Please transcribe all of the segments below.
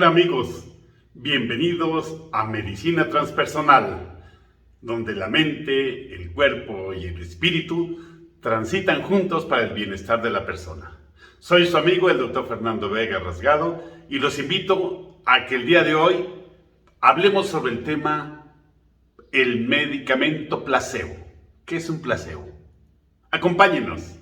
Hola amigos, bienvenidos a Medicina Transpersonal, donde la mente, el cuerpo y el espíritu transitan juntos para el bienestar de la persona. Soy su amigo el Dr. Fernando Vega Rasgado y los invito a que el día de hoy hablemos sobre el tema el medicamento placebo. ¿Qué es un placebo? Acompáñenos.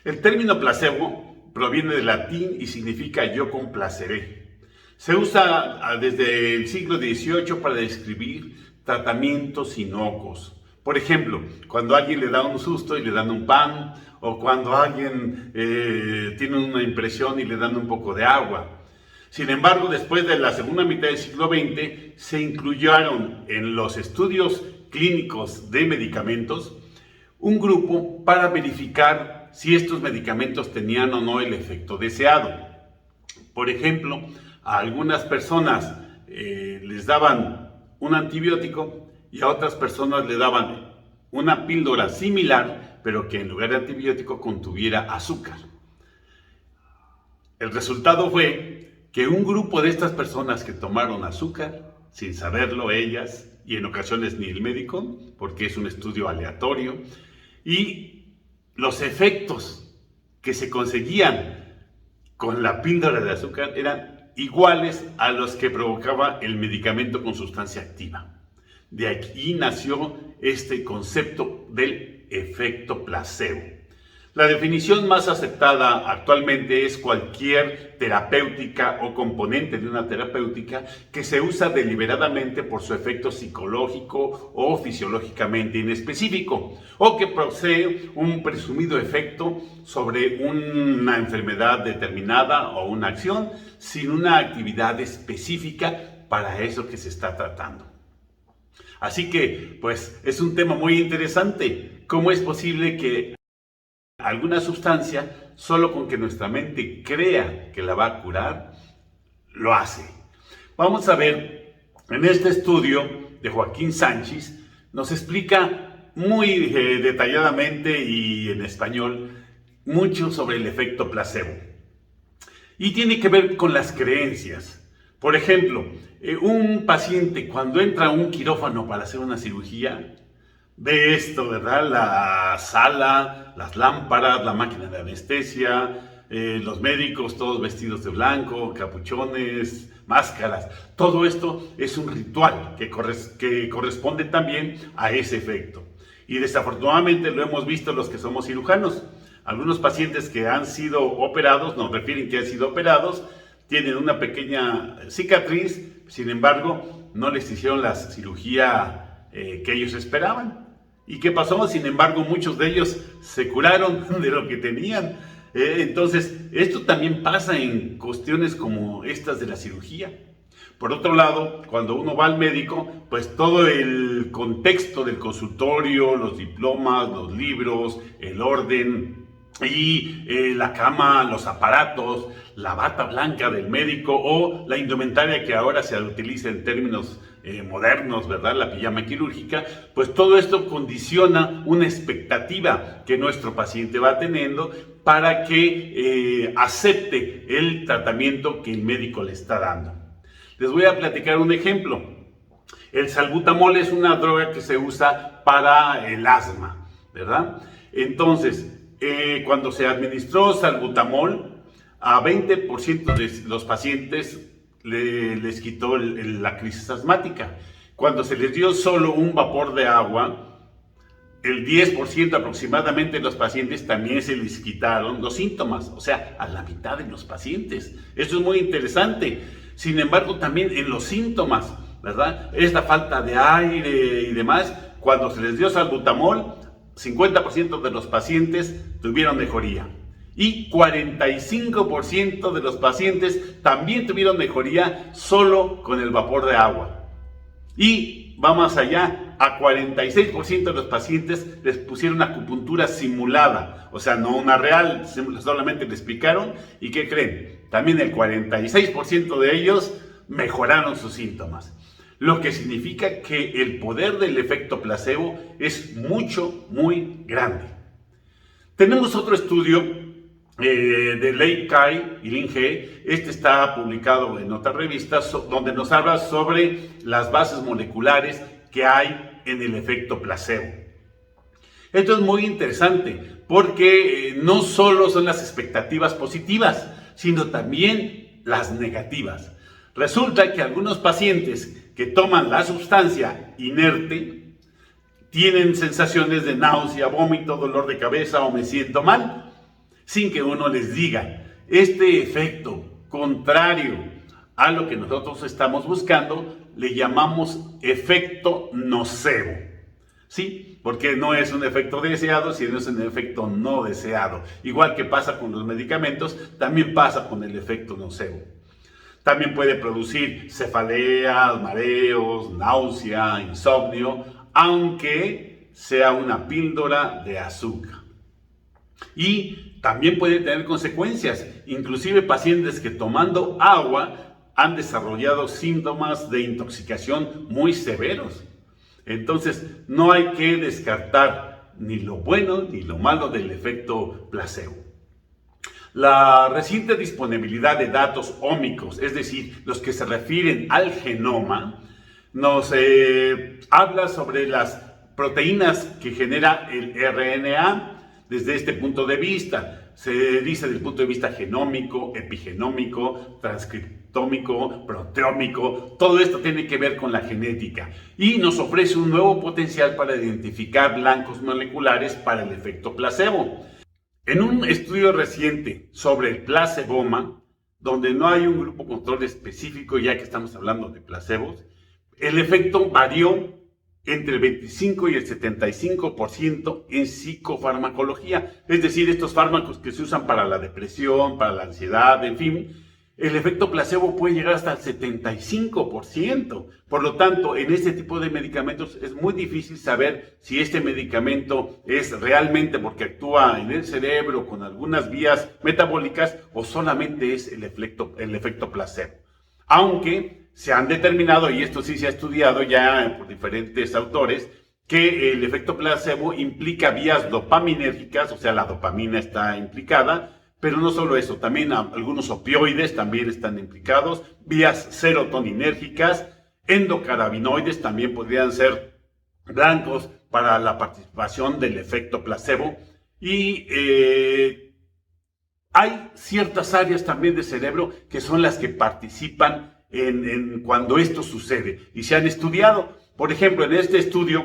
El término placebo proviene del latín y significa yo complaceré. Se usa desde el siglo XVIII para describir tratamientos inocuos. Por ejemplo, cuando a alguien le da un susto y le dan un pan, o cuando alguien tiene una impresión y le dan un poco de agua. Sin embargo, después de la segunda mitad del siglo XX, se incluyeron en los estudios clínicos de medicamentos un grupo para verificar si estos medicamentos tenían o no el efecto deseado. Por ejemplo, a algunas personas les daban un antibiótico y a otras personas le daban una píldora similar, pero que en lugar de antibiótico contuviera azúcar. El resultado fue que un grupo de estas personas que tomaron azúcar, sin saberlo ellas, y en ocasiones ni el médico, porque es un estudio aleatorio, y los efectos que se conseguían con la píldora de azúcar eran iguales a los que provocaba el medicamento con sustancia activa. De aquí nació este concepto del efecto placebo. La definición más aceptada actualmente es cualquier terapéutica o componente de una terapéutica que se usa deliberadamente por su efecto psicológico o fisiológicamente inespecífico, o que posee un presumido efecto sobre una enfermedad determinada o una acción sin una actividad específica para eso que se está tratando. Así que, pues, es un tema muy interesante. ¿Cómo es posible que alguna sustancia, solo con que nuestra mente crea que la va a curar, lo hace? Vamos a ver, en este estudio de Joaquín Sánchez, nos explica muy detalladamente y en español mucho sobre el efecto placebo. Y tiene que ver con las creencias. Por ejemplo, un paciente cuando entra a un quirófano para hacer una cirugía, ve esto, ¿verdad? La sala, las lámparas, la máquina de anestesia, los médicos todos vestidos de blanco, capuchones, máscaras. Todo esto es un ritual que corresponde también a ese efecto. Y desafortunadamente lo hemos visto los que somos cirujanos. Algunos pacientes que han sido operados, nos refieren que han sido operados, tienen una pequeña cicatriz, sin embargo, no les hicieron la cirugía que ellos esperaban. ¿Y qué pasó? Sin embargo, muchos de ellos se curaron de lo que tenían. Entonces, esto también pasa en cuestiones como estas de la cirugía. Por otro lado, cuando uno va al médico, pues todo el contexto del consultorio, los diplomas, los libros, el orden y la cama, los aparatos, la bata blanca del médico o la indumentaria que ahora se utiliza en términos modernos, ¿verdad? La pijama quirúrgica, pues todo esto condiciona una expectativa que nuestro paciente va teniendo para que acepte el tratamiento que el médico le está dando. Les voy a platicar un ejemplo. El salbutamol es una droga que se usa para el asma, ¿verdad? Entonces, cuando se administró salbutamol, a 20% de los pacientes les quitó la crisis asmática. Cuando se les dio solo un vapor de agua, el 10% aproximadamente de los pacientes también se les quitaron los síntomas, o sea, a la mitad de los pacientes. Esto es muy interesante. Sin embargo, también en los síntomas, ¿verdad? Es la falta de aire y demás. Cuando se les dio salbutamol, 50% de los pacientes tuvieron mejoría. Y 45% de los pacientes también tuvieron mejoría solo con el vapor de agua. Y va más allá, a 46% de los pacientes les pusieron acupuntura simulada, o sea, no una real, solamente les picaron. ¿Y qué creen? También el 46% de ellos mejoraron sus síntomas. lo que significa que el poder del efecto placebo es muy grande. Tenemos otro estudio de Lei Kai y Lin He. Este está publicado en otra revista donde nos habla sobre las bases moleculares que hay en el efecto placebo. Esto es muy interesante porque no solo son las expectativas positivas, sino también las negativas. Resulta que algunos pacientes que toman la sustancia inerte tienen sensaciones de náusea, vómito, dolor de cabeza o me siento mal, sin que uno les diga. Este efecto contrario a lo que nosotros estamos buscando le llamamos efecto nocebo, ¿sí? Porque no es un efecto deseado, sino es un efecto no deseado. Igual que pasa con los medicamentos, también pasa con el efecto nocebo. También puede producir cefaleas, mareos, náusea, insomnio, aunque sea una píldora de azúcar. Y también puede tener consecuencias, inclusive pacientes que tomando agua han desarrollado síntomas de intoxicación muy severos. Entonces, no hay que descartar ni lo bueno ni lo malo del efecto placebo. La reciente disponibilidad de datos ómicos, es decir, los que se refieren al genoma, nos habla sobre las proteínas que genera el RNA. Desde este punto de vista, se dice desde el punto de vista genómico, epigenómico, transcriptómico, proteómico, todo esto tiene que ver con la genética y nos ofrece un nuevo potencial para identificar blancos moleculares para el efecto placebo. En un estudio reciente sobre el placeboma, donde no hay un grupo control específico, ya que estamos hablando de placebos, el efecto varió entre el 25 y el 75% en psicofarmacología, es decir, estos fármacos que se usan para la depresión, para la ansiedad, en fin, el efecto placebo puede llegar hasta el 75%. Por lo tanto, en este tipo de medicamentos es muy difícil saber si este medicamento es realmente porque actúa en el cerebro con algunas vías metabólicas o solamente es el efecto placebo. Aunque se han determinado, y esto sí se ha estudiado ya por diferentes autores, que el efecto placebo implica vías dopaminérgicas, o sea, la dopamina está implicada, pero no solo eso, también algunos opioides también están implicados, vías serotoninérgicas, endocannabinoides también podrían ser blancos para la participación del efecto placebo, y hay ciertas áreas también del cerebro que son las que participan en cuando esto sucede y se han estudiado. Por ejemplo, en este estudio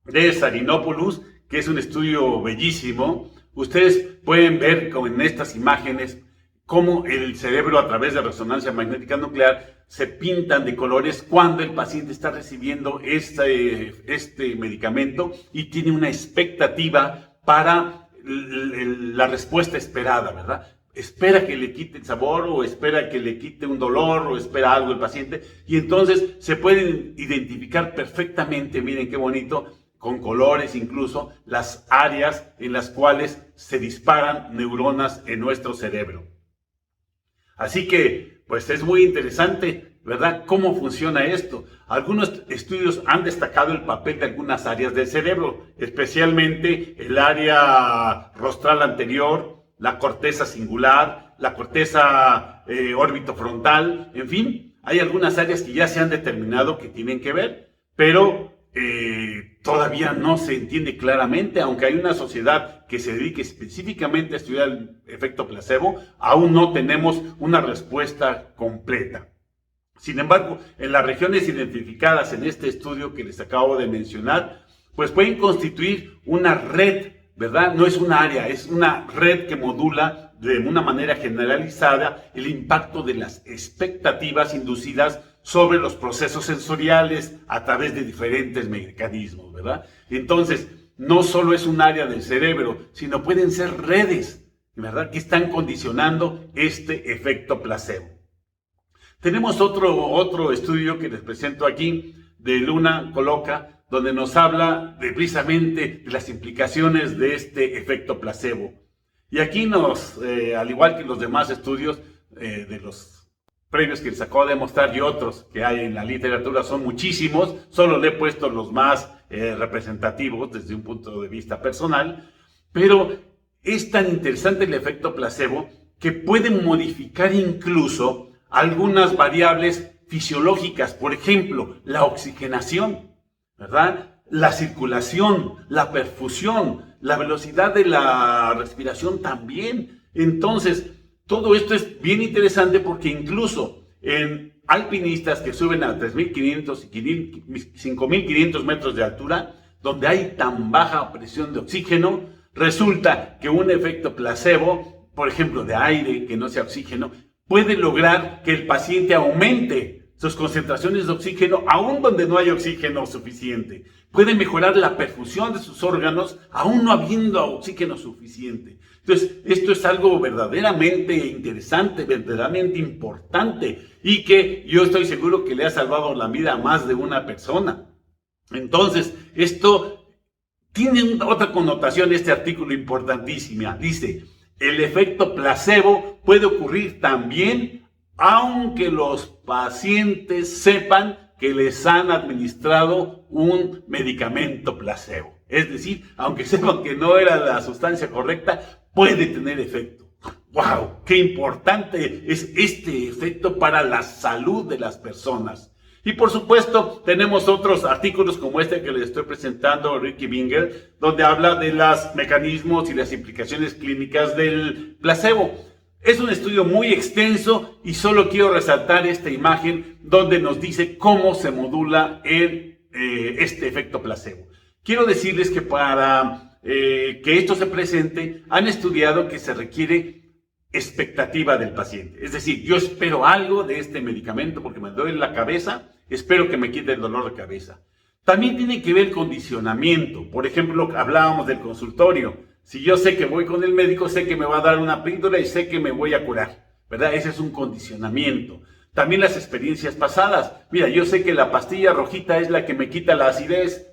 de Sarinopoulos, que es un estudio bellísimo, ustedes pueden ver en estas imágenes cómo el cerebro a través de resonancia magnética nuclear se pintan de colores cuando el paciente está recibiendo este medicamento y tiene una expectativa para la respuesta esperada, ¿verdad? Espera que le quite el sabor o espera que le quite un dolor o espera algo el paciente y entonces se pueden identificar perfectamente, miren qué bonito, con colores incluso, las áreas en las cuales se disparan neuronas en nuestro cerebro. Así que, pues es muy interesante, ¿verdad? ¿Cómo funciona esto? Algunos estudios han destacado el papel de algunas áreas del cerebro, especialmente el área rostral anterior, la corteza singular, la corteza orbitofrontal, en fin, hay algunas áreas que ya se han determinado que tienen que ver, pero todavía no se entiende claramente, aunque hay una sociedad que se dedique específicamente a estudiar el efecto placebo, aún no tenemos una respuesta completa. Sin embargo, en las regiones identificadas en este estudio que les acabo de mencionar, pues pueden constituir una red, ¿verdad? No es un área, es una red que modula de una manera generalizada el impacto de las expectativas inducidas sobre los procesos sensoriales a través de diferentes mecanismos, ¿verdad? Entonces, no solo es un área del cerebro, sino pueden ser redes, ¿verdad?, que están condicionando este efecto placebo. Tenemos otro estudio que les presento aquí, de Luna Coloca, donde nos habla precisamente de las implicaciones de este efecto placebo. Y aquí al igual que los demás estudios de los premios que les acabo de mostrar y otros que hay en la literatura son muchísimos, solo le he puesto los más representativos desde un punto de vista personal, pero es tan interesante el efecto placebo que puede modificar incluso algunas variables fisiológicas, por ejemplo, la oxigenación, ¿verdad? La circulación, la perfusión, la velocidad de la respiración también. Entonces, todo esto es bien interesante porque incluso en alpinistas que suben a 3.500 y 5.500 metros de altura, donde hay tan baja presión de oxígeno, resulta que un efecto placebo, por ejemplo, de aire que no sea oxígeno, puede lograr que el paciente aumente sus concentraciones de oxígeno aún donde no hay oxígeno suficiente. Puede mejorar la perfusión de sus órganos aún no habiendo oxígeno suficiente. Entonces, esto es algo verdaderamente interesante, verdaderamente importante y que yo estoy seguro que le ha salvado la vida a más de una persona. Entonces, esto tiene otra connotación, este artículo importantísima. Dice, el efecto placebo puede ocurrir también aunque los pacientes sepan que les han administrado un medicamento placebo. Es decir, aunque sepan que no era la sustancia correcta, puede tener efecto. ¡Wow! ¡Qué importante es este efecto para la salud de las personas! Y por supuesto, tenemos otros artículos como este que les estoy presentando, Ricky Binger, donde habla de los mecanismos y las implicaciones clínicas del placebo. Es un estudio muy extenso y solo quiero resaltar esta imagen donde nos dice cómo se modula este efecto placebo. Quiero decirles que para que esto se presente, han estudiado que se requiere expectativa del paciente. Es decir, yo espero algo de este medicamento porque me duele la cabeza, espero que me quite el dolor de cabeza. También tiene que ver condicionamiento. Por ejemplo, hablábamos del consultorio. Si yo sé que voy con el médico, sé que me va a dar una píldora y sé que me voy a curar, ¿verdad? Ese es un condicionamiento. También las experiencias pasadas. Mira, yo sé que la pastilla rojita es la que me quita la acidez.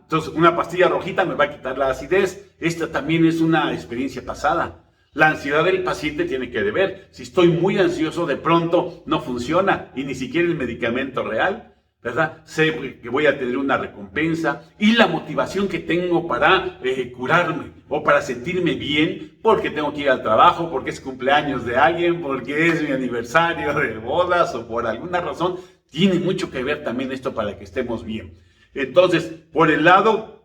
Entonces una pastilla rojita me va a quitar la acidez. Esta también es una experiencia pasada. La ansiedad del paciente tiene que ver. Si estoy muy ansioso, de pronto no funciona y ni siquiera el medicamento real, ¿verdad? Sé que voy a tener una recompensa y la motivación que tengo para curarme o para sentirme bien porque tengo que ir al trabajo, porque es cumpleaños de alguien, porque es mi aniversario de bodas o por alguna razón. Tiene mucho que ver también esto para que estemos bien. Entonces, por el lado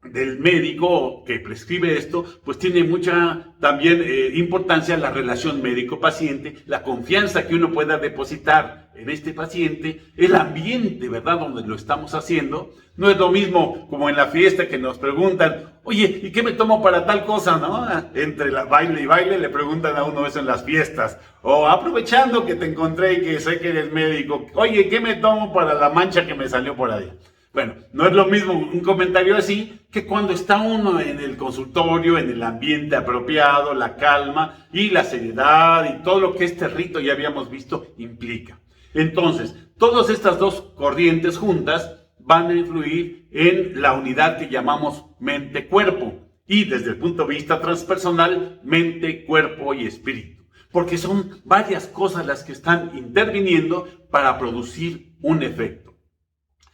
del médico que prescribe esto, pues tiene mucha también importancia la relación médico-paciente, la confianza que uno pueda depositar en este paciente, el ambiente, ¿verdad?, donde lo estamos haciendo. No es lo mismo como en la fiesta que nos preguntan, oye, ¿y qué me tomo para tal cosa, no? Entre la baile y baile le preguntan a uno eso en las fiestas. O aprovechando que te encontré y que sé que eres médico, oye, ¿qué me tomo para la mancha que me salió por ahí? Bueno, no es lo mismo un comentario así que cuando está uno en el consultorio, en el ambiente apropiado, la calma y la seriedad y todo lo que este rito ya habíamos visto implica. Entonces, todas estas dos corrientes juntas van a influir en la unidad que llamamos mente-cuerpo y desde el punto de vista transpersonal, mente, cuerpo y espíritu. Porque son varias cosas las que están interviniendo para producir un efecto.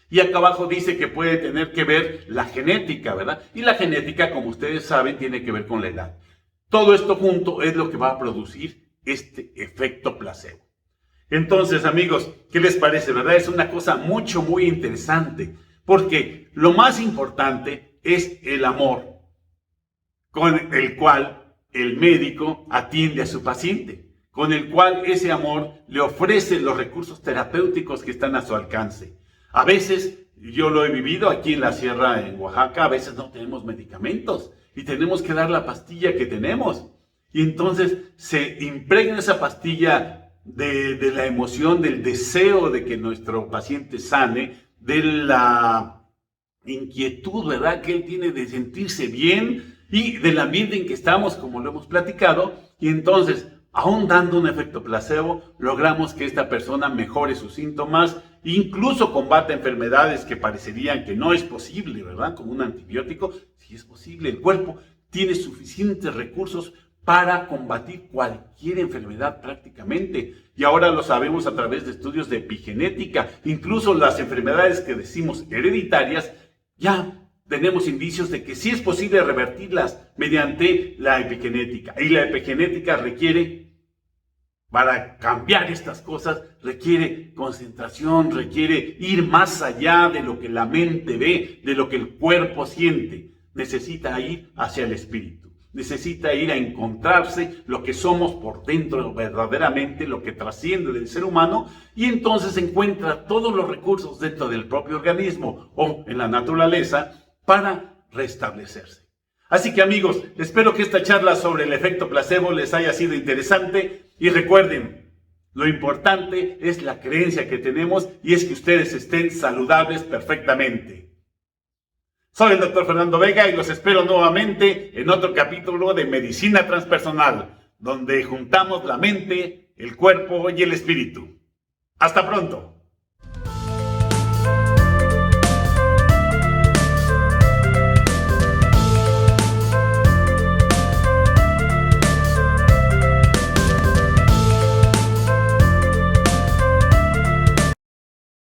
Y acá abajo dice que puede tener que ver la genética, ¿verdad? Y la genética, como ustedes saben, tiene que ver con la edad. Todo esto junto es lo que va a producir este efecto placebo. Entonces, amigos, ¿qué les parece, verdad? Es una cosa muy interesante, porque lo más importante es el amor con el cual el médico atiende a su paciente, con el cual ese amor le ofrece los recursos terapéuticos que están a su alcance. A veces, yo lo he vivido aquí en la sierra, en Oaxaca, a veces no tenemos medicamentos y tenemos que dar la pastilla que tenemos. Y entonces se impregna esa pastilla de la emoción, del deseo de que nuestro paciente sane, de la inquietud, ¿verdad?, que él tiene de sentirse bien y del ambiente en que estamos, como lo hemos platicado. Y entonces, aún dando un efecto placebo, logramos que esta persona mejore sus síntomas, incluso combata enfermedades que parecerían que no es posible, ¿verdad? Como un antibiótico, sí es posible. El cuerpo tiene suficientes recursos para combatir cualquier enfermedad prácticamente. Y ahora lo sabemos a través de estudios de epigenética. Incluso las enfermedades que decimos hereditarias, ya tenemos indicios de que sí es posible revertirlas mediante la epigenética. Y la epigenética para cambiar estas cosas, requiere concentración, requiere ir más allá de lo que la mente ve, de lo que el cuerpo siente. Necesita ir hacia el espíritu. Necesita ir a encontrarse lo que somos por dentro verdaderamente, lo que trasciende del ser humano, y entonces encuentra todos los recursos dentro del propio organismo o en la naturaleza para restablecerse. Así que amigos, espero que esta charla sobre el efecto placebo les haya sido interesante y recuerden, lo importante es la creencia que tenemos y es que ustedes estén saludables perfectamente. Soy el Dr. Fernando Vega y los espero nuevamente en otro capítulo de Medicina Transpersonal, donde juntamos la mente, el cuerpo y el espíritu. ¡Hasta pronto!